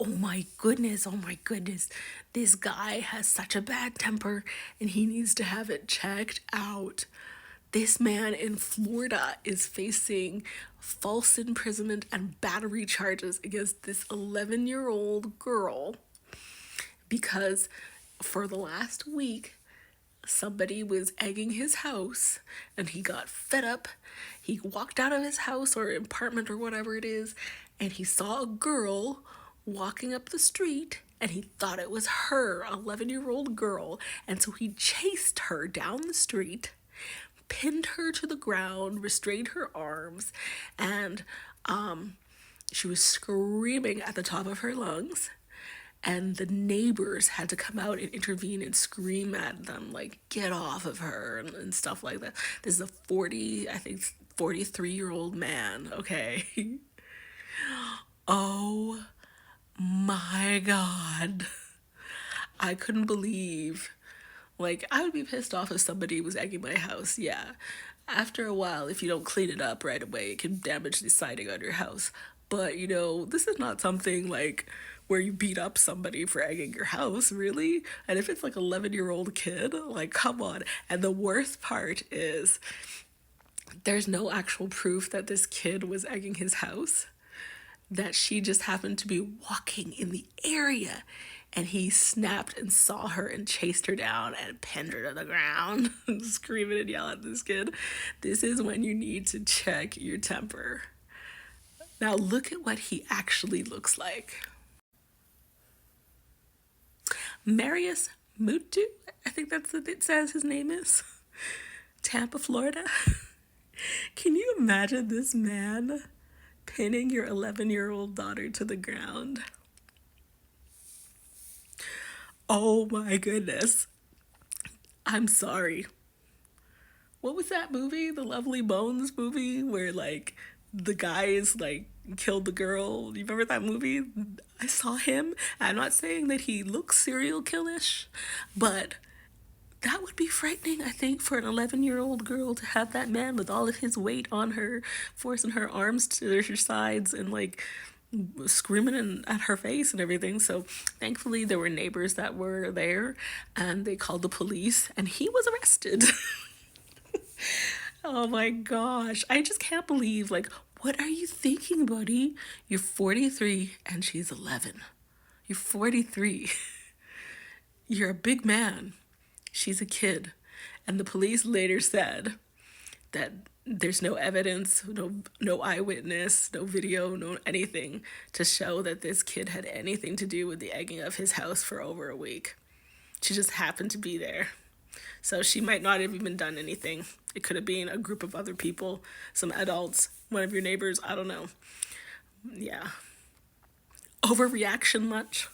Oh my goodness. This guy has such a bad temper and he needs to have it checked out. This man in Florida is facing false imprisonment and battery charges against this 11-year-old girl because for the last week, somebody was egging his house and he got fed up. He walked out of his house or apartment or whatever it is, and he saw a girl walking up the street and he thought it was her, 11-year-old girl. And so he chased her down the street, pinned her to the ground, restrained her arms, and she was screaming at the top of her lungs. And the neighbors had to come out and intervene and scream at them, like, get off of her and stuff like that. This is a 43-year-old man, okay? Oh my God. I couldn't believe. Like, I would be pissed off if somebody was egging my house, yeah. After a while, if you don't clean it up right away, it can damage the siding on your house. But, this is not something like where you beat up somebody for egging your house, really. And if it's like 11-year-old kid, like, come on. And the worst part is there's no actual proof that this kid was egging his house, that she just happened to be walking in the area and he snapped and saw her and chased her down and pinned her to the ground screaming and yelling at this kid. This is when you need to check your temper. Now look at what he actually looks like. Marius Mutu, I think that's what it says his name is. Tampa, Florida. Can you imagine this man pinning your 11-year-old daughter to the ground? Oh my goodness. I'm sorry. What was that movie? The Lovely Bones movie where like the guys like killed the girl. You remember that movie? I saw him. I'm not saying that he looks serial killish, but that would be frightening, I think, for an 11-year-old girl to have that man with all of his weight on her, forcing her arms to her sides and like screaming at her face and everything. So thankfully there were neighbors that were there and they called the police and he was arrested. Oh my gosh. I just can't believe, like, what are you thinking, buddy? You're 43 and she's 11. You're 43. You're a big man. She's a kid. And the police later said that there's no evidence, no eyewitness, no video, no anything to show that this kid had anything to do with the egging of his house for over a week. She just happened to be there. So she might not have even done anything. It could have been a group of other people, some adults, one of your neighbors, I don't know. Yeah. Overreaction much?